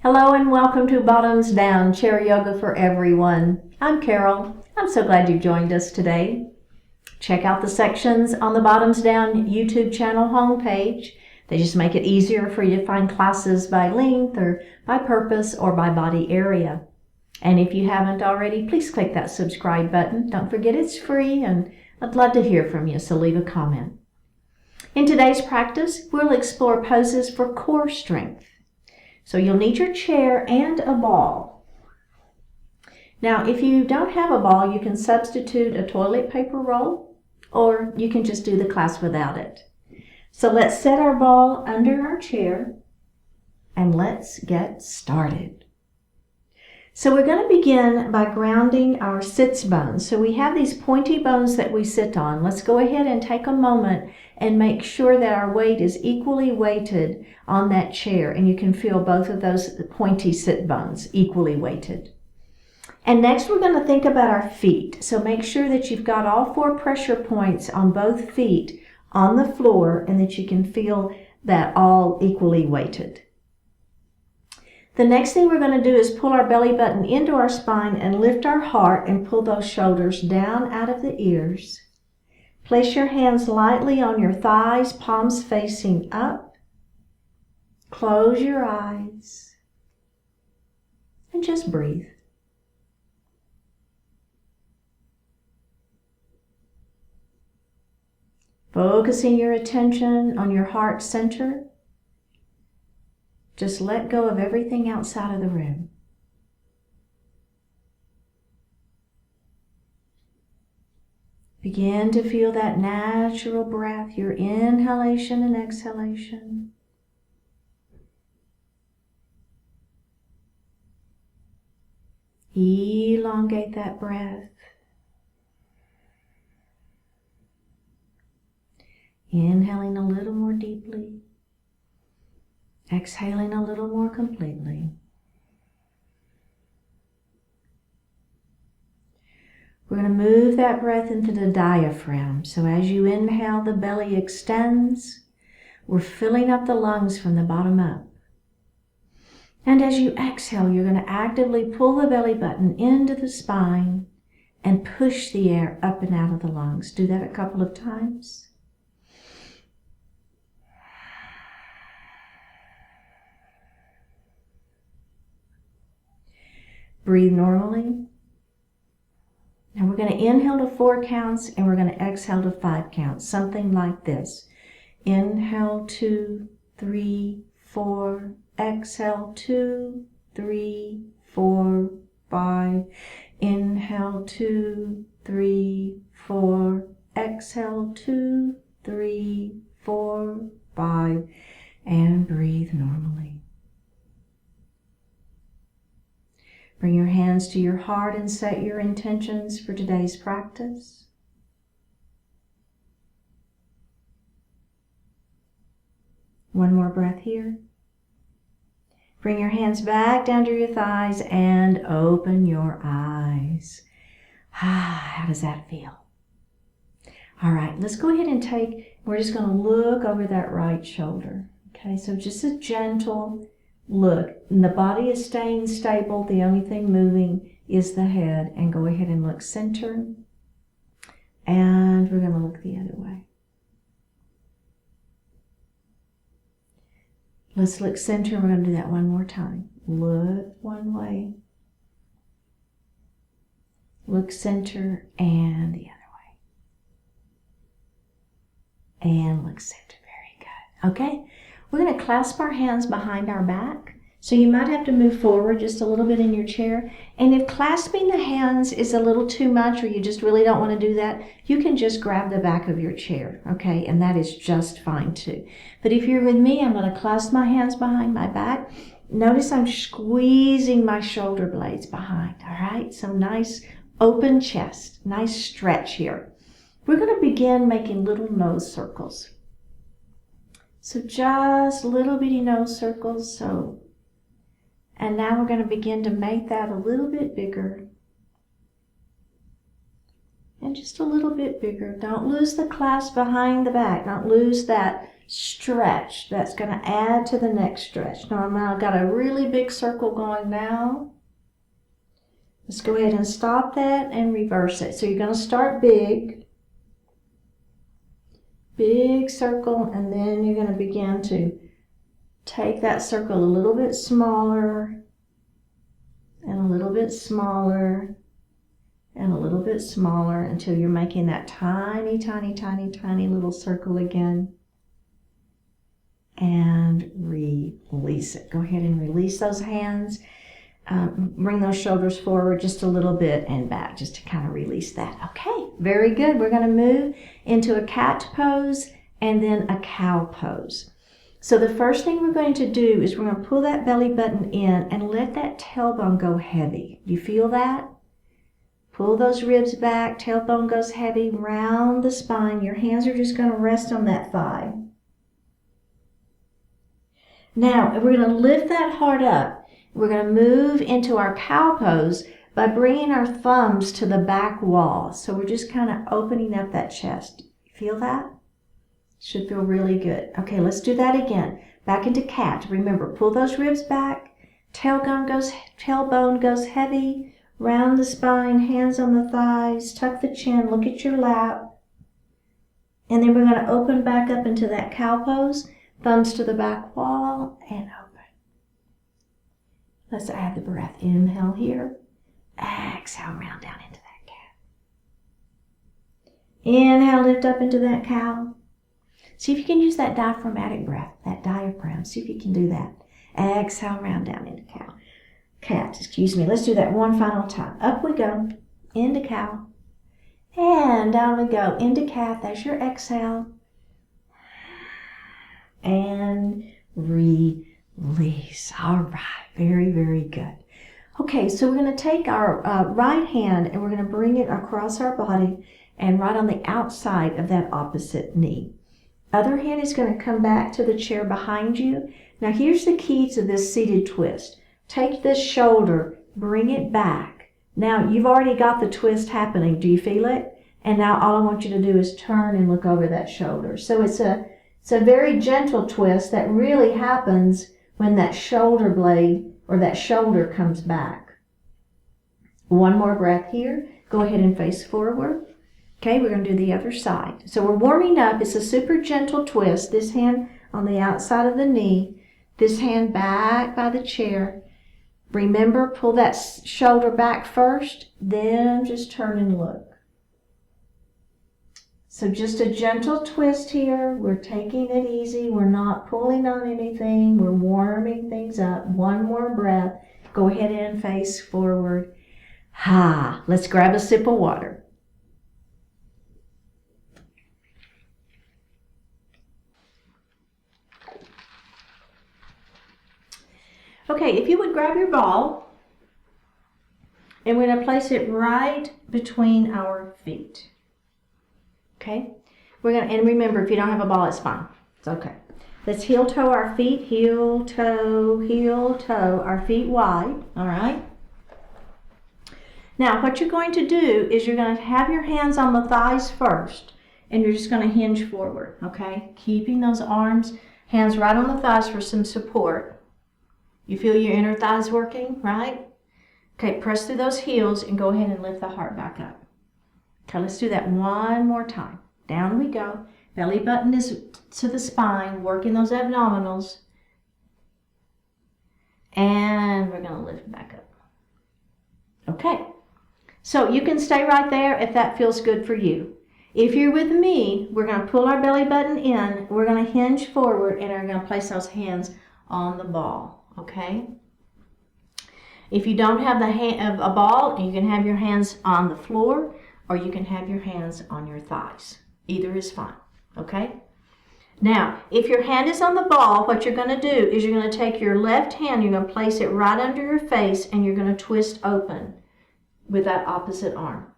Hello and welcome to Bottoms Down, Chair Yoga for Everyone. I'm Carol. I'm so glad you've joined us today. Check out the sections on the Bottoms Down YouTube channel homepage. They just make it easier for you to find classes by length or by purpose or by body area. And if you haven't already, please click that subscribe button. Don't forget it's free and I'd love to hear from you, so leave a comment. In today's practice, we'll explore poses for core strength. So you'll need your chair and a ball. Now, if you don't have a ball, you can substitute a toilet paper roll, or you can just do the class without it. So let's set our ball under our chair, and let's get started. So we're going to begin by grounding our sits bones. So we have these pointy bones that we sit on. Let's go ahead and take a moment and make sure that our weight is equally weighted on that chair. And you can feel both of those pointy sit bones equally weighted. And next we're going to think about our feet. So make sure that you've got all 4 pressure points on both feet on the floor and that you can feel that all equally weighted. The next thing we're going to do is pull our belly button into our spine and lift our heart and pull those shoulders down out of the ears. Place your hands lightly on your thighs, palms facing up. Close your eyes and just breathe. Focusing your attention on your heart center. Just let go of everything outside of the room. Begin to feel that natural breath, your inhalation and exhalation. Elongate that breath. Inhaling a little more deeply. Exhaling a little more completely. We're going to move that breath into the diaphragm. So as you inhale, the belly extends. We're filling up the lungs from the bottom up. And as you exhale, you're going to actively pull the belly button into the spine and push the air up and out of the lungs. Do that a couple of times. Breathe normally. Now we're going to inhale to 4 counts and we're going to exhale to 5 counts. Something like this. Inhale 2, 3, 4. Exhale 2, 3, 4, 5. Inhale 2, 3, 4. Exhale 2, 3, 4, 5. And breathe normally. Bring your hands to your heart and set your intentions for today's practice. One more breath here. Bring your hands back down to your thighs and open your eyes. How does that feel? All right, let's go ahead and we're just going to look over that right shoulder. Okay, so just a gentle look, and the body is staying stable. The only thing moving is the head. And go ahead and look center. And we're going to look the other way. Let's look center. We're going to do that one more time. Look one way. Look center and the other way. And look center. Very good. Okay. We're going to clasp our hands behind our back. So you might have to move forward just a little bit in your chair. And if clasping the hands is a little too much or you just really don't want to do that, you can just grab the back of your chair, okay? And that is just fine too. But if you're with me, I'm going to clasp my hands behind my back. Notice I'm squeezing my shoulder blades behind, all right? So nice open chest, nice stretch here. We're going to begin making little nose circles. So just little bitty nose circles. And now we're going to begin to make that a little bit bigger. And just a little bit bigger. Don't lose the clasp behind the back. Don't lose that stretch. That's going to add to the next stretch. Now I've got a really big circle going now. Let's go ahead and stop that and reverse it. So you're going to start big circle, and then you're going to begin to take that circle a little bit smaller, and a little bit smaller, and a little bit smaller, until you're making that tiny, tiny, tiny, tiny little circle again. And release it. Go ahead and release those hands. Bring those shoulders forward just a little bit and back, just to kind of release that. Okay, very good. We're going to move into a cat pose and then a cow pose. So the first thing we're going to do is we're going to pull that belly button in and let that tailbone go heavy. You feel that? Pull those ribs back, tailbone goes heavy, round the spine. Your hands are just going to rest on that thigh. Now, we're going to lift that heart up. We're going to move into our cow pose by bringing our thumbs to the back wall. So we're just kind of opening up that chest. Feel that? Should feel really good. Okay, let's do that again. Back into cat. Remember, pull those ribs back. Tailbone goes heavy. Round the spine, hands on the thighs. Tuck the chin. Look at your lap. And then we're going to open back up into that cow pose. Thumbs to the back wall and open. Let's add the breath. Inhale here. Exhale, round down into that cat. Inhale, lift up into that cow. See if you can use that diaphragmatic breath, that diaphragm. See if you can do that. Exhale, round down into cow. Cat, excuse me. Let's do that one final time. Up we go, into cow. And down we go, into cat. That's your exhale. And release. All right. Very, very good. Okay, so we're going to take our right hand and we're going to bring it across our body and right on the outside of that opposite knee. Other hand is going to come back to the chair behind you. Now here's the key to this seated twist. Take this shoulder, bring it back. Now you've already got the twist happening. Do you feel it? And now all I want you to do is turn and look over that shoulder. So it's a very gentle twist that really happens when that shoulder blade or that shoulder comes back. One more breath here. Go ahead and face forward. Okay, we're going to do the other side. So we're warming up. It's a super gentle twist. This hand on the outside of the knee. This hand back by the chair. Remember, pull that shoulder back first, then just turn and look. So just a gentle twist here. We're taking it easy. We're not pulling on anything. We're warming things up. One more breath. Go ahead and face forward. Let's grab a sip of water. Okay, if you would grab your ball, and we're going to place it right between our feet. Okay, and remember, if you don't have a ball, it's fine. It's okay. Let's heel toe our feet, heel toe, our feet wide, all right? Now, what you're going to do is you're going to have your hands on the thighs first, and you're just going to hinge forward, okay? Keeping those arms, hands right on the thighs for some support. You feel your inner thighs working, right? Okay, press through those heels and go ahead and lift the heart back up. Okay, let's do that one more time. Down we go. Belly button is to the spine, working those abdominals. And we're going to lift back up. Okay, so you can stay right there if that feels good for you. If you're with me, we're going to pull our belly button in. We're going to hinge forward and are going to place those hands on the ball. Okay? If you don't have a ball, you can have your hands on the floor, or you can have your hands on your thighs. Either is fine, okay? Now, if your hand is on the ball, what you're going to do is you're going to take your left hand, you're going to place it right under your face, and you're going to twist open with that opposite arm.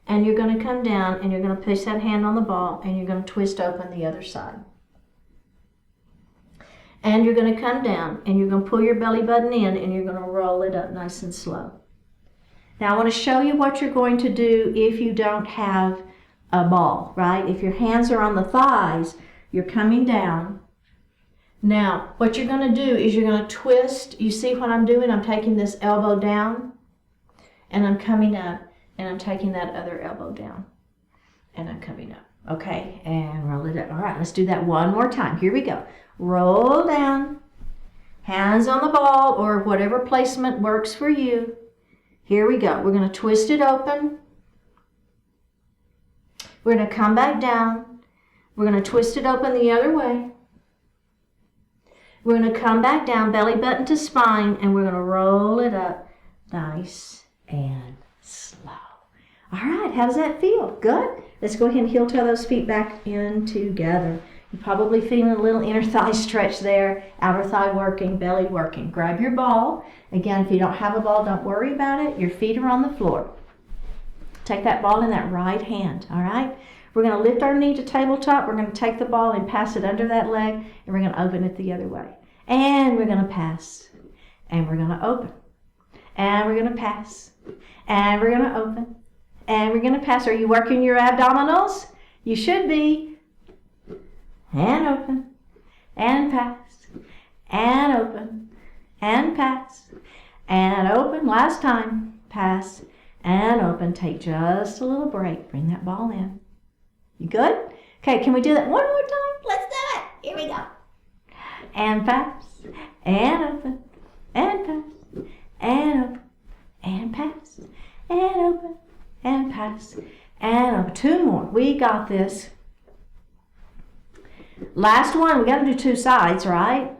And you're going to come down, and you're going to place that hand on the ball, and you're going to twist open the other side. And you're going to come down, and you're going to pull your belly button in, and you're going to roll it up nice and slow. Now I want to show you what you're going to do if you don't have a ball, right? If your hands are on the thighs, you're coming down. Now, what you're going to do is you're going to twist. You see what I'm doing? I'm taking this elbow down, and I'm coming up, and I'm taking that other elbow down, and I'm coming up. Okay, and roll it up. All right, let's do that one more time. Here we go. Roll down, hands on the ball, or whatever placement works for you. Here we go. We're going to twist it open. We're going to come back down. We're going to twist it open the other way. We're going to come back down, belly button to spine, and we're going to roll it up nice and slow. All right, how does that feel? Good? Let's go ahead and heel toe those feet back in together. You're probably feeling a little inner thigh stretch there, outer thigh working, belly working. Grab your ball. Again, if you don't have a ball, don't worry about it. Your feet are on the floor. Take that ball in that right hand, all right? We're going to lift our knee to tabletop. We're going to take the ball and pass it under that leg, and we're going to open it the other way. And we're going to pass, and we're going to open, and we're going to pass, and we're going to open, and we're going to pass. Are you working your abdominals? You should be. And open, and pass, and open, and pass, and open. Last time, pass, and open. Take just a little break. Bring that ball in. You good? Okay, can we do that one more time? Let's do it. Here we go. And pass, and open, and pass, and open, and pass, and open, and pass, and open. Two more. We got this. Last one. We got to do two sides, right?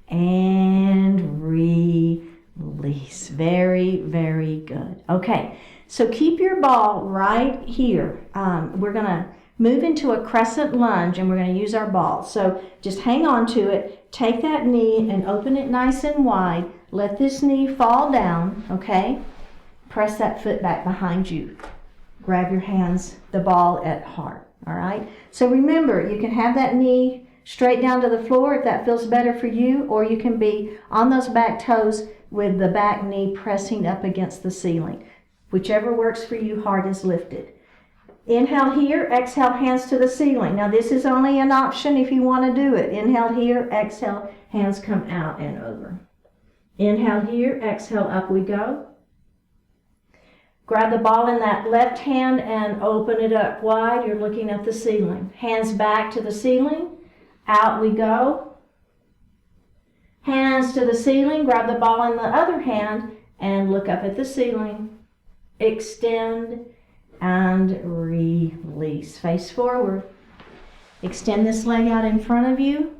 And release. Very, very good. Okay. So keep your ball right here. We're going to move into a crescent lunge, and we're going to use our ball. So just hang on to it. Take that knee and open it nice and wide. Let this knee fall down, okay? Press that foot back behind you. Grab your hands, the ball at heart, all right? So remember, you can have that knee straight down to the floor if that feels better for you, or you can be on those back toes with the back knee pressing up against the ceiling. Whichever works for you, heart is lifted. Inhale here, exhale, hands to the ceiling. Now this is only an option if you want to do it. Inhale here, exhale, hands come out and over. Inhale here, exhale, up we go. Grab the ball in that left hand and open it up wide. You're looking at the ceiling. Hands back to the ceiling. Out we go. Hands to the ceiling. Grab the ball in the other hand and look up at the ceiling. Extend and release. Face forward. Extend this leg out in front of you.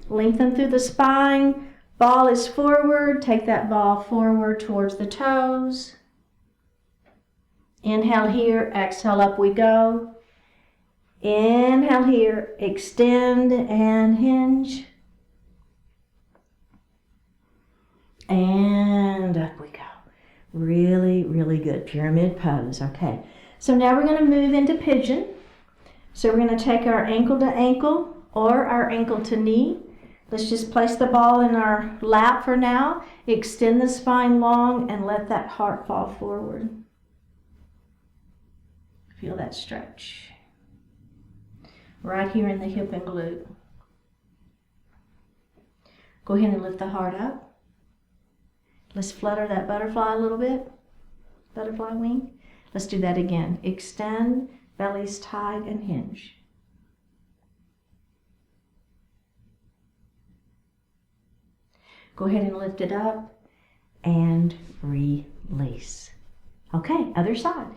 Lengthen through the spine. Ball is forward. Take that ball forward towards the toes. Inhale here, exhale, up we go. Inhale here, extend and hinge. And up we go. Really, really good. Pyramid pose. Okay. So now we're going to move into pigeon. So we're going to take our ankle to ankle or our ankle to knee. Let's just place the ball in our lap for now. Extend the spine long and let that heart fall forward. Feel that stretch. Right here in the hip and glute. Go ahead and lift the heart up. Let's flutter that butterfly a little bit. Butterfly wing. Let's do that again. Extend, belly's tight and hinge. Go ahead and lift it up and release. Okay, other side.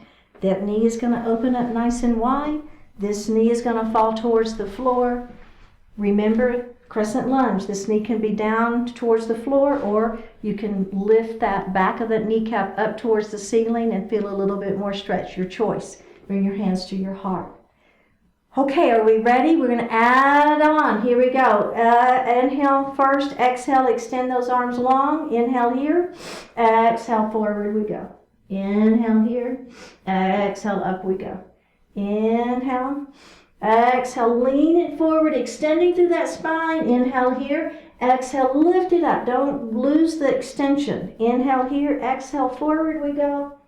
That knee is going to open up nice and wide. This knee is going to fall towards the floor. Remember, crescent lunge. This knee can be down towards the floor, or you can lift that back of the kneecap up towards the ceiling and feel a little bit more stretch. Your choice. Bring your hands to your heart. Okay, are we ready? We're going to add on. Here we go. Inhale first. Exhale. Extend those arms long. Inhale here. Exhale, forward we go. Inhale here. Exhale, up we go. Inhale. Exhale, lean it forward, extending through that spine. Inhale here. Exhale, lift it up. Don't lose the extension. Inhale here. Exhale, forward we go.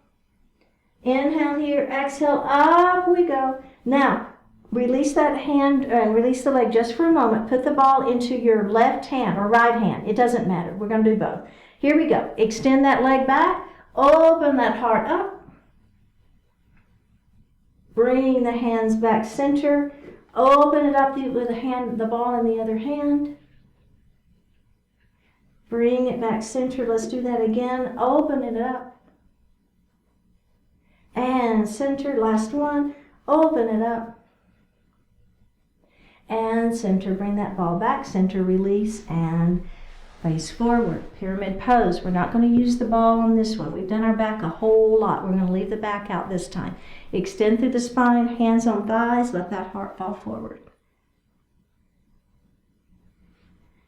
Inhale breath here. Exhale, up we go. Now, release that hand and release the leg just for a moment. Put the ball into your left hand or right hand. It doesn't matter. We're going to do both. Here we go. Extend that leg back. Open that heart up. Bring the hands back center. Open it up with the ball in the other hand. Bring it back center. Let's do that again. Open it up. And center. Last one. Open it up. And center. Bring that ball back center. Release and face forward. Pyramid pose. We're not going to use the ball on this one. We've done our back a whole lot. We're going to leave the back out this time. Extend through the spine. Hands on thighs. Let that heart fall forward.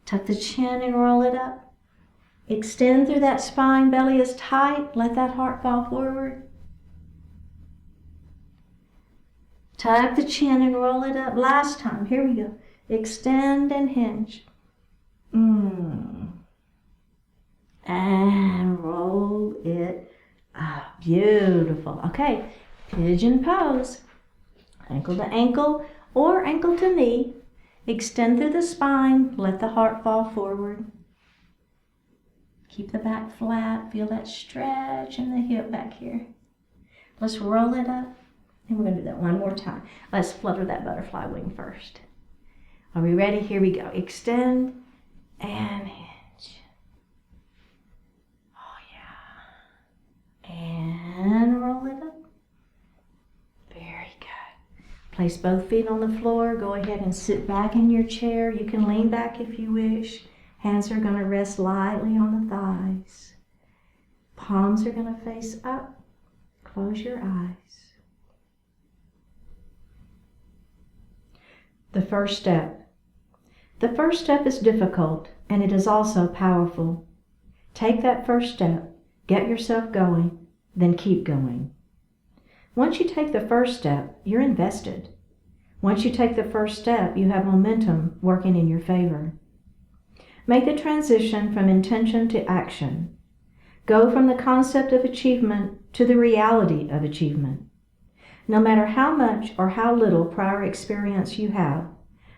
Tuck the chin and roll it up. Extend through that spine, belly is tight. Let that heart fall forward. Tuck the chin and roll it up. Last time, here we go. Extend and hinge. And roll it up. Beautiful. Okay, pigeon pose. Ankle to ankle or ankle to knee. Extend through the spine. Let the heart fall forward. Keep the back flat. Feel that stretch in the hip back here. Let's roll it up. And we're going to do that one more time. Let's flutter that butterfly wing first. Are we ready? Here we go. Extend and hinge. Oh, yeah. And roll it up. Very good. Place both feet on the floor. Go ahead and sit back in your chair. You can lean back if you wish. Hands are going to rest lightly on the thighs. Palms are going to face up. Close your eyes. The first step. The first step is difficult, and it is also powerful. Take that first step. Get yourself going, then keep going. Once you take the first step, you're invested. Once you take the first step, you have momentum working in your favor. Make the transition from intention to action. Go from the concept of achievement to the reality of achievement. No matter how much or how little prior experience you have,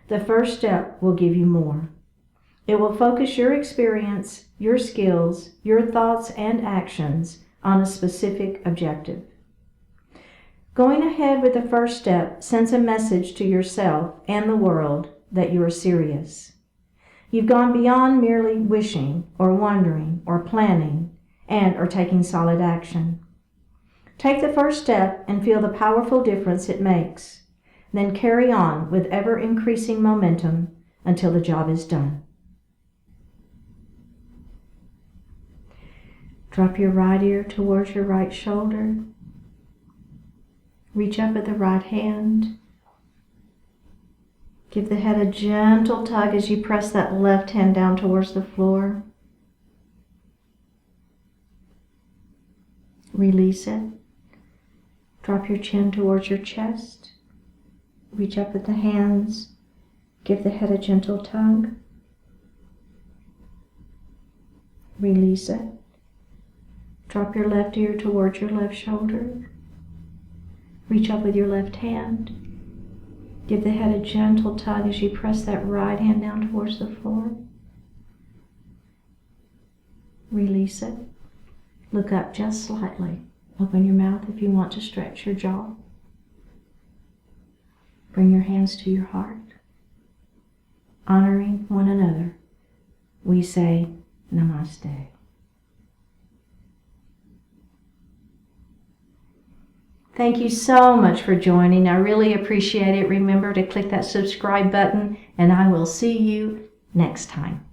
the first step will give you more. It will focus your experience, your skills, your thoughts and actions on a specific objective. Going ahead with the first step sends a message to yourself and the world that you are serious. You've gone beyond merely wishing or wondering or planning and or taking solid action. Take the first step and feel the powerful difference it makes. Then carry on with ever-increasing momentum until the job is done. Drop your right ear towards your right shoulder. Reach up with the right hand. Give the head a gentle tug as you press that left hand down towards the floor. Release it. Drop your chin towards your chest. Reach up with the hands. Give the head a gentle tug. Release it. Drop your left ear towards your left shoulder. Reach up with your left hand. Give the head a gentle tug as you press that right hand down towards the floor. Release it. Look up just slightly. Open your mouth if you want to stretch your jaw. Bring your hands to your heart. Honoring one another, we say Namaste. Thank you so much for joining. I really appreciate it. Remember to click that subscribe button, and I will see you next time.